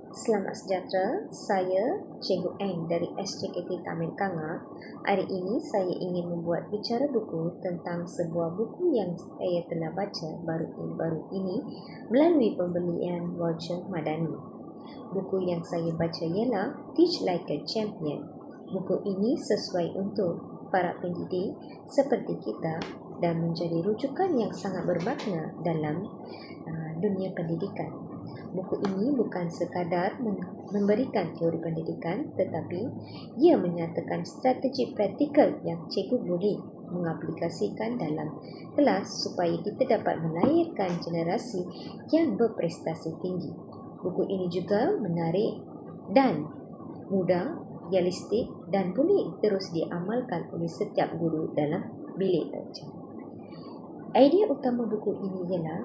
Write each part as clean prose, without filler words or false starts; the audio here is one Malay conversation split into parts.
Selamat sejahtera, saya Cikgu N dari SJKT Taman Kanga. Hari ini saya ingin membuat bicara buku tentang sebuah buku yang saya telah baca baru ini melalui pembelian voucher Madani. Buku yang saya baca ialah Teach Like a Champion. Buku ini sesuai untuk para pendidik seperti kita dan menjadi rujukan yang sangat bermakna dalam dunia pendidikan. Buku ini bukan sekadar memberikan teori pendidikan, tetapi ia menyatakan strategi praktikal yang cikgu boleh mengaplikasikan dalam kelas supaya kita dapat melahirkan generasi yang berprestasi tinggi. Buku ini juga menarik dan mudah, realistik dan boleh terus diamalkan oleh setiap guru dalam bilik belajar. Idea utama buku ini ialah,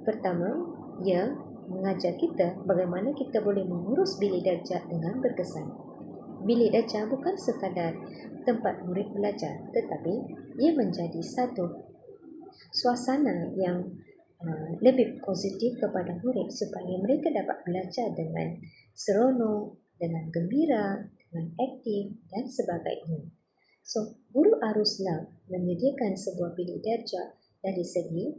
pertama, ia mengajar kita bagaimana kita boleh mengurus bilik darjah dengan berkesan. Bilik darjah bukan sekadar tempat murid belajar, tetapi ia menjadi satu suasana yang lebih positif kepada murid supaya mereka dapat belajar dengan seronok, dengan gembira, dengan aktif dan sebagainya. So, guru haruslah menyediakan sebuah bilik darjah dari segi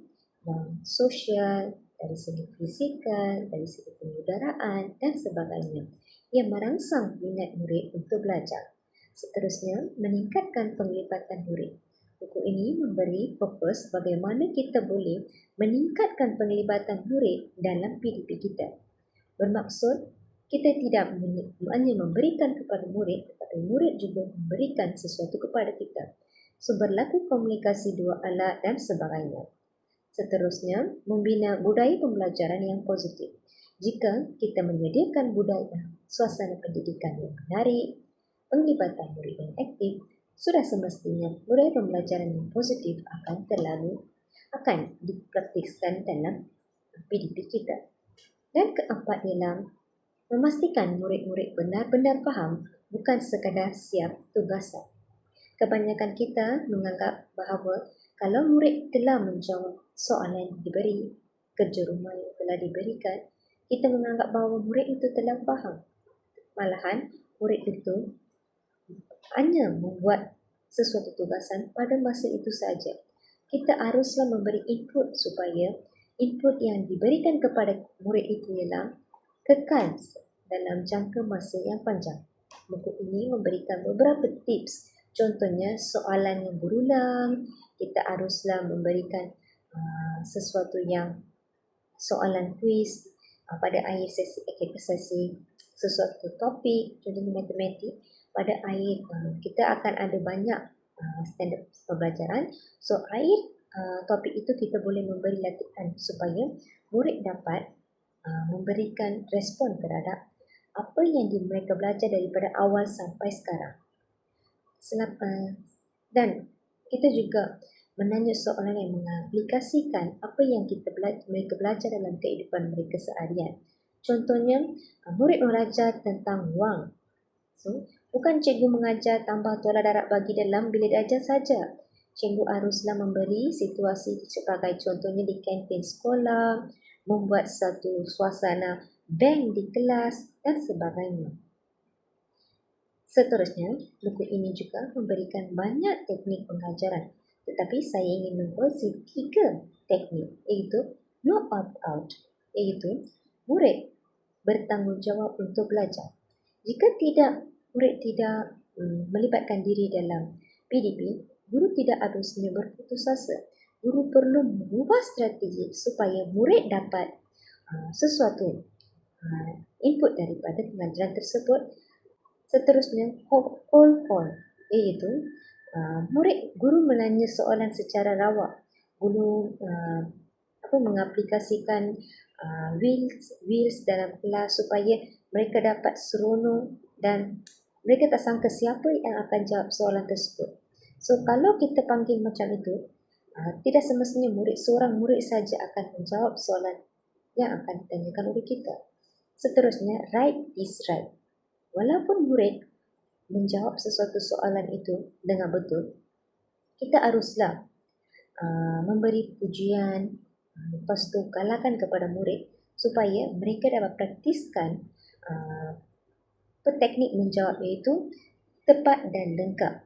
sosial, dari segi fizikal, dari segi pengudaraan dan sebagainya yang merangsang minat murid untuk belajar. Seterusnya, meningkatkan penglibatan murid. Buku ini memberi fokus bagaimana kita boleh meningkatkan penglibatan murid dalam PDP kita. Bermaksud, kita tidak hanya memberikan kepada murid, tetapi murid juga memberikan sesuatu kepada kita. So, berlaku komunikasi dua alat dan sebagainya. Seterusnya, membina budaya pembelajaran yang positif. Jika kita menyediakan budaya suasana pendidikan yang menarik, penglibatan murid yang aktif, sudah semestinya budaya pembelajaran yang positif akan dipraktikkan dalam PDP kita. Dan keempat ialah memastikan murid-murid benar-benar faham, bukan sekadar siap tugasan. Kebanyakan kita menganggap bahawa kalau murid telah menjawab soalan yang diberi, kerja rumah yang telah diberikan, kita menganggap bahawa murid itu telah faham. Malahan, murid itu hanya membuat sesuatu tugasan pada masa itu saja. Kita haruslah memberi input supaya input yang diberikan kepada murid itu ialah kekal dalam jangka masa yang panjang. Buku ini memberikan beberapa tips. Contohnya, soalan yang berulang, kita haruslah memberikan sesuatu yang soalan kuis pada akhir sesi sesuatu topik, contohnya matematik. Pada akhir kita akan ada banyak standard pembelajaran. So, akhir topik itu kita boleh memberi latihan supaya murid dapat memberikan respon terhadap apa yang mereka belajar daripada awal sampai sekarang. Dan kita juga menanya soalan yang mengaplikasikan apa yang mereka belajar dalam kehidupan mereka seharian. Contohnya, murid belajar tentang wang. So, bukan cikgu mengajar tambah tolak darab bagi dalam bilik darjah saja. Cikgu haruslah memberi situasi sebagai contohnya di kantin sekolah, membuat satu suasana bank di kelas dan sebagainya. Seterusnya, buku ini juga memberikan banyak teknik pengajaran, tetapi saya ingin mengkongsi 3 teknik, iaitu no opt-out, iaitu murid bertanggungjawab untuk belajar. Jika murid tidak melibatkan diri dalam PDP, guru tidak harusnya berputus asa. Guru perlu mengubah strategi supaya murid dapat sesuatu input daripada pengajaran tersebut. Seterusnya, call, iaitu guru menanya soalan secara rawak. Guru mengaplikasikan wheels dalam kelas supaya mereka dapat seronok dan mereka tak sangka siapa yang akan jawab soalan tersebut. So, kalau kita panggil macam itu, tidak semestinya seorang murid saja akan menjawab soalan yang akan ditanyakan oleh kita. Seterusnya, right is right. Walaupun murid menjawab sesuatu soalan itu dengan betul, kita haruslah memberi pujian, lepas tu galakkan kepada murid supaya mereka dapat praktiskan teknik menjawab, iaitu tepat dan lengkap.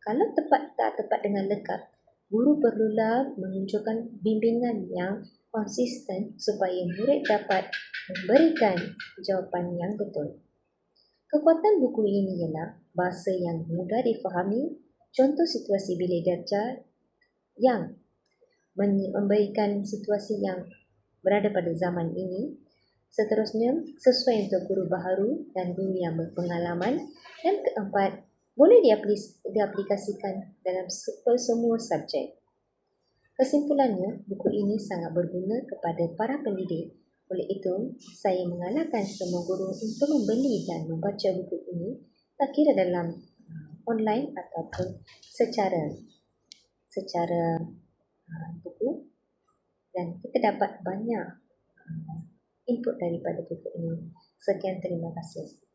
Kalau tak tepat dengan lengkap, guru perlulah menunjukkan bimbingan yang konsisten supaya murid dapat memberikan jawapan yang betul. Kekuatan buku ini ialah bahasa yang mudah difahami, contoh situasi bilik darjah yang memberikan situasi yang berada pada zaman ini. Seterusnya, sesuai untuk guru baharu dan guru yang berpengalaman. Dan keempat, boleh diaplikasikan dalam semua subjek. Kesimpulannya, buku ini sangat berguna kepada para pendidik. Oleh itu, saya mengalahkan semua guru untuk membeli dan membaca buku ini, tak kira dalam online ataupun secara buku, dan kita dapat banyak input daripada buku ini. Sekian, terima kasih.